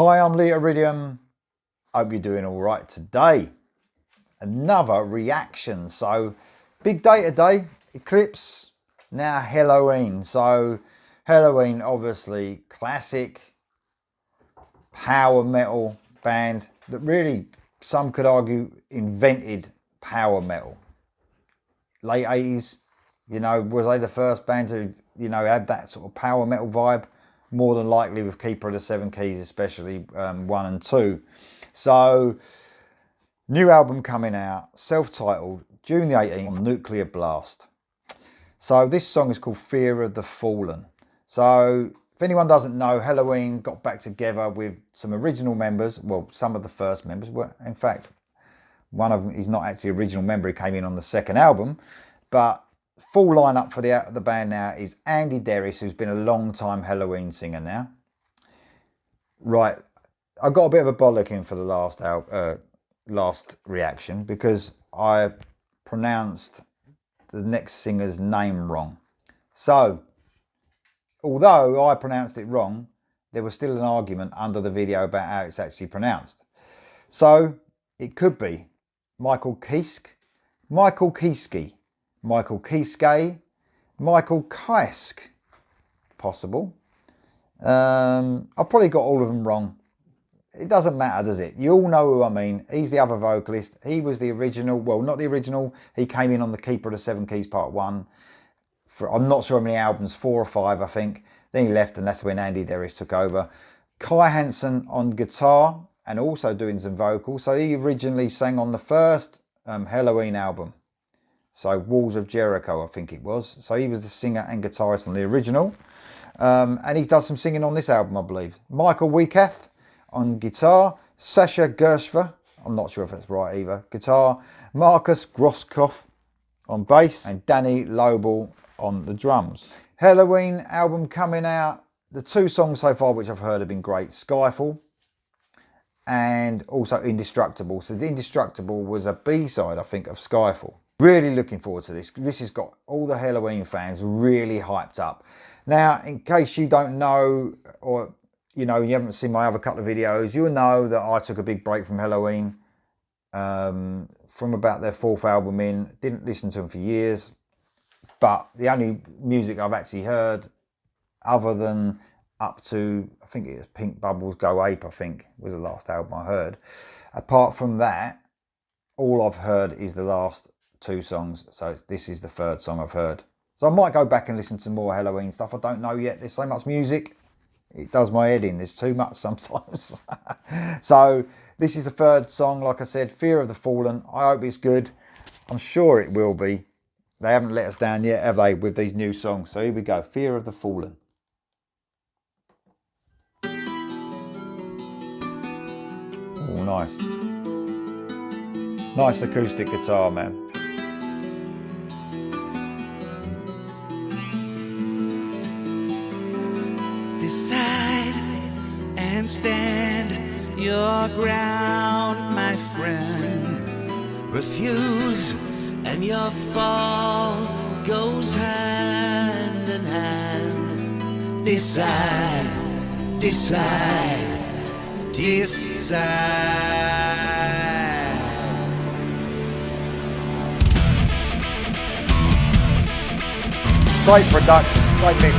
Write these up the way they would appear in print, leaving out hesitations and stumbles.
Hi, I'm Lee Iridium. Hope you're doing all right today. Another reaction. So, big day today. Eclipse, now Helloween. So, Helloween, obviously, classic power metal band that really, some could argue, invented power metal. Late 80s, you know, was they the first band to, you know, have that sort of power metal vibe? More than likely with Keeper of the Seven Keys, especially 1 and 2. So, new album coming out, self-titled, June the 18th, Nuclear Blast. So this song is called Fear of the Fallen. So if anyone doesn't know, Helloween got back together with some original members. Well, some of the first members were, in fact, one of them is not actually an original member. He came in on the second album. But full lineup for the band now is Andy Derris, who's been a long time Helloween singer now. Right, I got a bit of a bollocking for the last reaction because I pronounced the next singer's name wrong. So, although I pronounced it wrong, there was still an argument under the video about how it's actually pronounced. So, it could be Michael Kieske, Michael Kieske, Michael Kieske, Michael Kieske, possible. I've probably got all of them wrong. It doesn't matter, does it? You all know who I mean. He's the other vocalist. He was the original, well, not the original. He came in on the Keeper of the Seven Keys Part 1. I'm not sure how many albums, 4 or 5, I think. Then he left, and that's when Andy Derris took over. Kai Hansen on guitar and also doing some vocals. So he originally sang on the first Helloween album. So Walls of Jericho, I think it was. So he was the singer and guitarist on the original. And he does some singing on this album, I believe. Michael Weikath on guitar. Sasha Gershva, I'm not sure if that's right either, guitar. Marcus Grosskopf on bass. And Danny Lobel on the drums. Helloween album coming out. The 2 songs so far which I've heard have been great. Skyfall and also Indestructible. So the Indestructible was a B-side, I think, of Skyfall. Really looking forward to this. This has got all the Helloween fans really hyped up. Now, in case you don't know, or you know, you haven't seen my other couple of videos, you'll know that I took a big break from Helloween from about their 4th album in. Didn't listen to them for years. But the only music I've actually heard, other than up to, I think it was Pink Bubbles Go Ape, I think, was the last album I heard. Apart from that, all I've heard is the last 2 songs, so this is the 3rd song I've heard. So I might go back and listen to more Helloween stuff. I don't know yet. There's so much music, it does my head in. There's too much sometimes. So this is the 3rd song, like I said, Fear of the Fallen. I hope it's good. I'm sure it will be. They haven't let us down yet, have they, with these new songs? So here we go, Fear of the Fallen. Oh, nice. Nice acoustic guitar, man. Decide and stand your ground, my friend. Refuse and your fall goes hand in hand. Decide, decide, decide. Great production, great mix.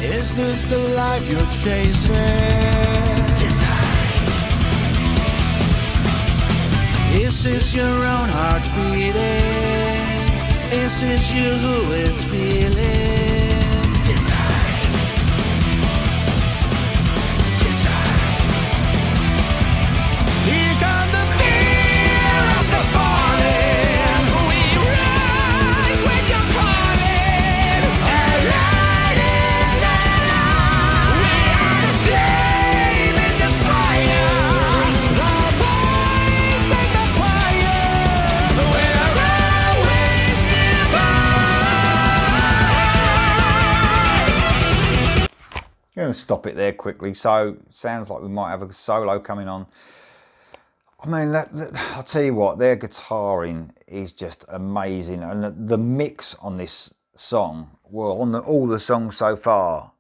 Is this the life you're chasing? Decide. Is this your own heart beating? Is this you who is feeling? Decide. Here comes the fear of the falling. We rise when you're calling. And light in the light. We are the flame in the fire. The voice and the choir. We're always nearby. I'm going to stop it there quickly. So, sounds like we might have a solo coming on. I mean, I'll tell you what, their guitaring is just amazing. And the mix on this song, well, on all the songs so far,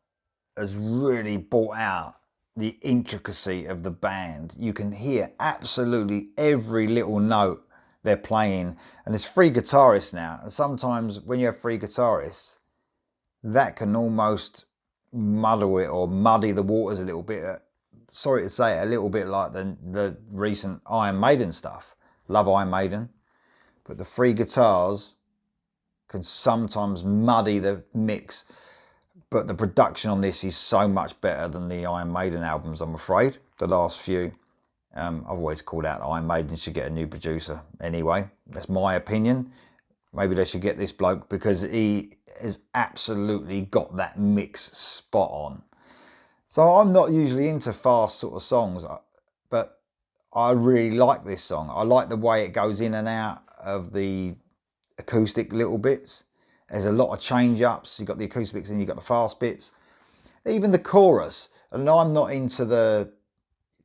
has really brought out the intricacy of the band. You can hear absolutely every little note they're playing. And there's three guitarists now. And sometimes when you have three guitarists, that can almost muddle it or muddy the waters a little bit. Sorry to say it, a little bit like the recent Iron Maiden stuff. Love Iron Maiden. But the three guitars can sometimes muddy the mix. But the production on this is so much better than the Iron Maiden albums, I'm afraid. The last few. I've always called out Iron Maiden should get a new producer. Anyway, that's my opinion. Maybe they should get this bloke because he has absolutely got that mix spot on. So I'm not usually into fast sort of songs, but I really like this song. I like the way it goes in and out of the acoustic little bits. There's a lot of change ups. You've got the acoustics and you've got the fast bits. Even the chorus. And I'm not into the,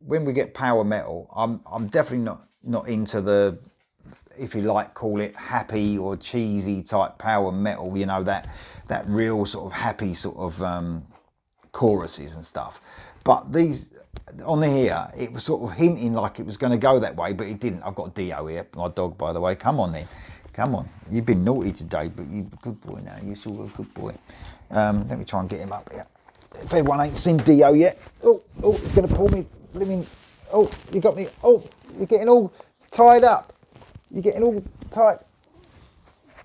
when we get power metal, I'm definitely not into the, if you like, call it happy or cheesy type power metal, you know, that real sort of happy sort of choruses and stuff. But these on here, it was sort of hinting like it was going to go that way, but it didn't. I've got Dio here, my dog, by the way. Come on then, come on. You've been naughty today, but you're a good boy now. You're sort of a good boy. Let me try and get him up here. If anyone ain't seen Dio yet, oh, he's going to pull me. Oh, you got me. Oh, you're getting all tied up. You're getting all tight.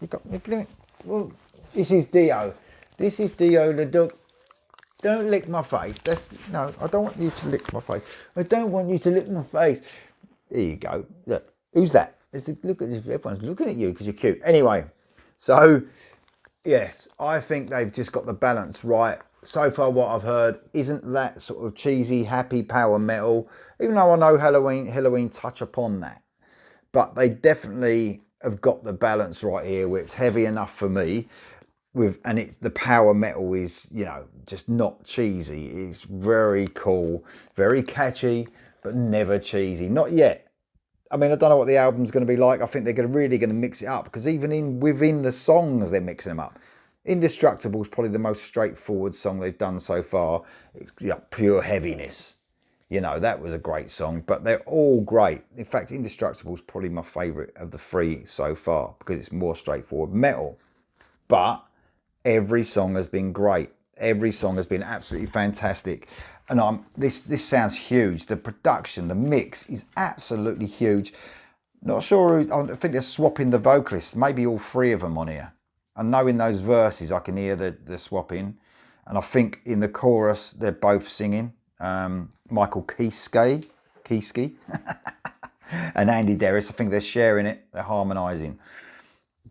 You got me. Oh, this is Dio. This is Dio the dog. Don't lick my face. No, I don't want you to lick my face. I don't want you to lick my face. There you go. Look, who's that? Look at this. Everyone's looking at you because you're cute. Anyway, so yes, I think they've just got the balance right. So far, what I've heard isn't that sort of cheesy, happy power metal. Even though I know Helloween touch upon that, but they definitely have got the balance right here, where it's heavy enough for me. And it's the power metal is, you know, just not cheesy. It's very cool, very catchy, but never cheesy. Not yet. I mean, I don't know what the album's going to be like. I think they're really going to mix it up, because even within the songs, they're mixing them up. Indestructible is probably the most straightforward song they've done so far. It's pure heaviness. You know, that was a great song, but they're all great. In fact, Indestructible is probably my favourite of the three so far, because it's more straightforward metal. But every song has been great. Every song has been absolutely fantastic. And this sounds huge. The production, the mix is absolutely huge. Not sure who, I think they're swapping the vocalists, maybe all three of them on here. And knowing those verses, I can hear the swapping. And I think in the chorus, they're both singing. Michael Kiske and Andy Derris, I think they're sharing it. They're harmonising.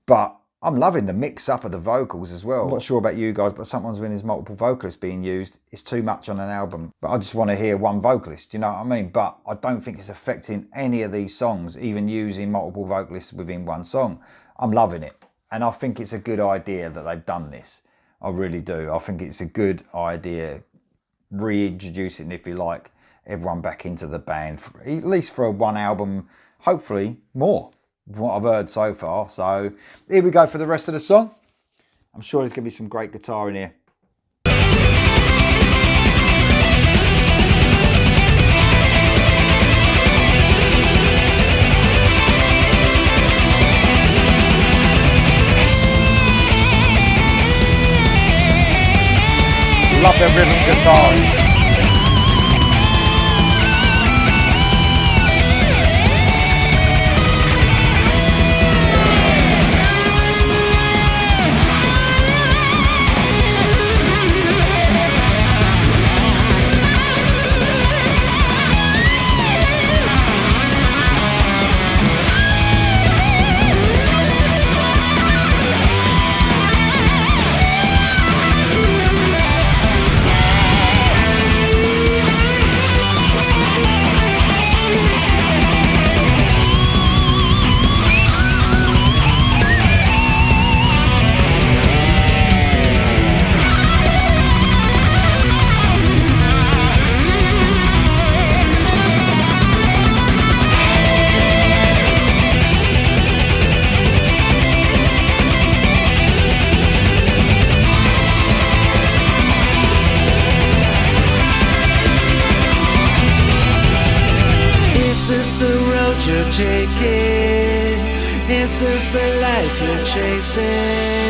But I'm loving the mix-up of the vocals as well. I'm not sure about you guys, but sometimes when there's multiple vocalists being used, it's too much on an album. But I just want to hear one vocalist, do you know what I mean? But I don't think it's affecting any of these songs, even using multiple vocalists within one song. I'm loving it. And I think it's a good idea that they've done this. I really do. I think it's a good idea, reintroducing, if you like, everyone back into the band, at least for one album, hopefully more. From what I've heard so far. So here we go for the rest of the song. I'm sure there's going to be some great guitar in here. Love the rhythm guitar. you're taking? Is this the life you're chasing?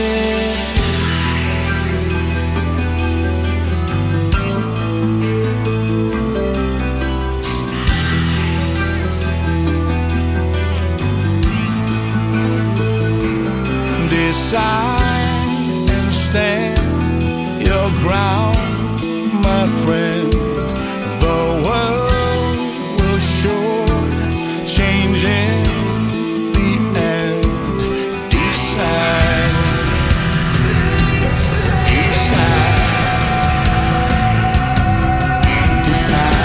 Decide and stand your ground, my friend. The world will sure change in the end. Decide, decide, decide, decide.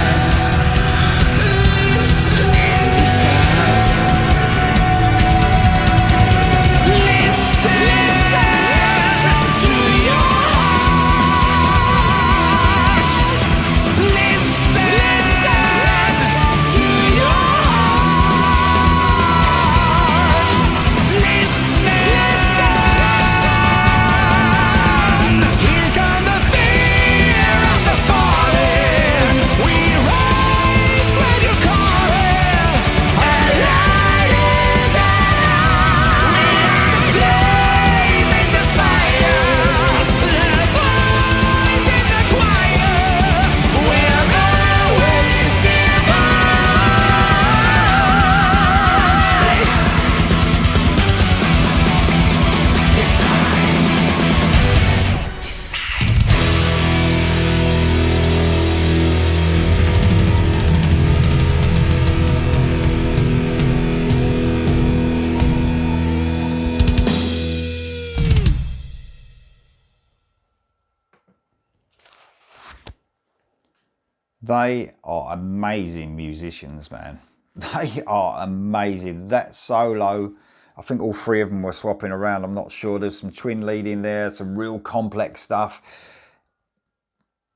They are amazing musicians, man. They are amazing. That solo, I think all three of them were swapping around. I'm not sure. There's some twin lead in there, some real complex stuff.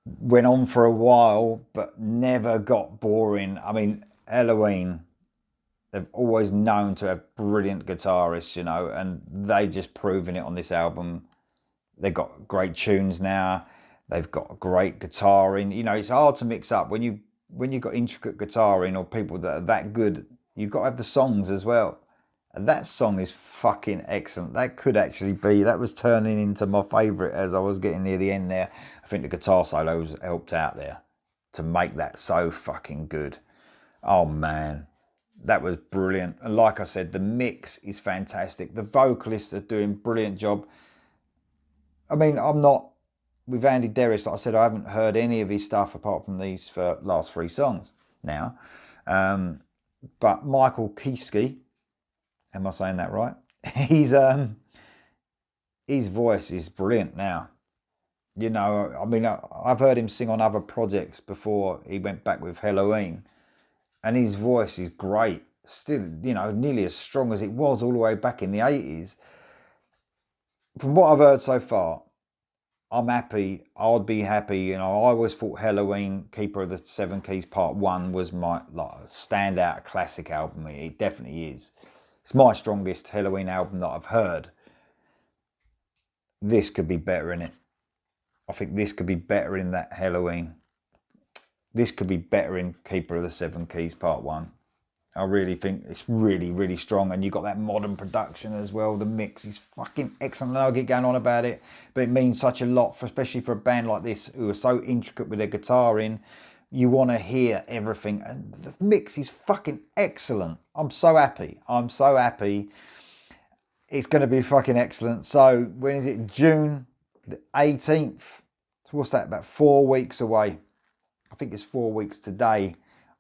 Went on for a while, but never got boring. I mean, Helloween, they've always known to have brilliant guitarists, you know, and they've just proven it on this album. They've got great tunes now. They've got great guitaring. You know, it's hard to mix up when you've got intricate guitaring or people that are that good. You've got to have the songs as well. And that song is fucking excellent. That could actually be, that was turning into my favourite as I was getting near the end there. I think the guitar solos helped out there to make that so fucking good. Oh man, that was brilliant. And like I said, the mix is fantastic. The vocalists are doing a brilliant job. I mean, I'm not, with Andy Derris, like I said, I haven't heard any of his stuff apart from these last three songs now. But Michael Kiske, am I saying that right? His voice is brilliant now. You know, I mean, I've heard him sing on other projects before he went back with Helloween, and his voice is great. Still, you know, nearly as strong as it was all the way back in the 80s. From what I've heard so far, I'm happy. I'd be happy. You know, I always thought Helloween, Keeper of the Seven Keys Part 1 was my standout classic album. It definitely is. It's my strongest Helloween album that I've heard. This could be better in it. I think this could be better in that Helloween. This could be better in Keeper of the Seven Keys Part 1. I really think it's really, really strong. And you've got that modern production as well. The mix is fucking excellent. I know I get going on about it, but it means such a lot, especially for a band like this who are so intricate with their guitar in. You want to hear everything. And the mix is fucking excellent. I'm so happy. I'm so happy. It's going to be fucking excellent. So when is it? June the 18th. So what's that? About 4 weeks away. I think it's 4 weeks today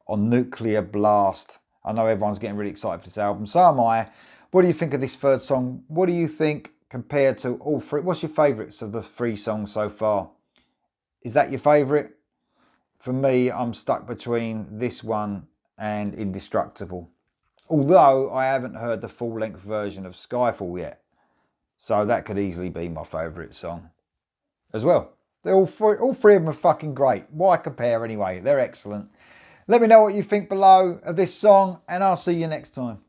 on Nuclear Blast. I know everyone's getting really excited for this album. So am I. What do you think of this third song? What do you think compared to all three? What's your favourites of the three songs so far? Is that your favourite? For me, I'm stuck between this one and Indestructible. Although I haven't heard the full-length version of Skyfall yet. So that could easily be my favourite song as well. They're all three of them are fucking great. Why compare anyway? They're excellent. Let me know what you think below of this song, and I'll see you next time.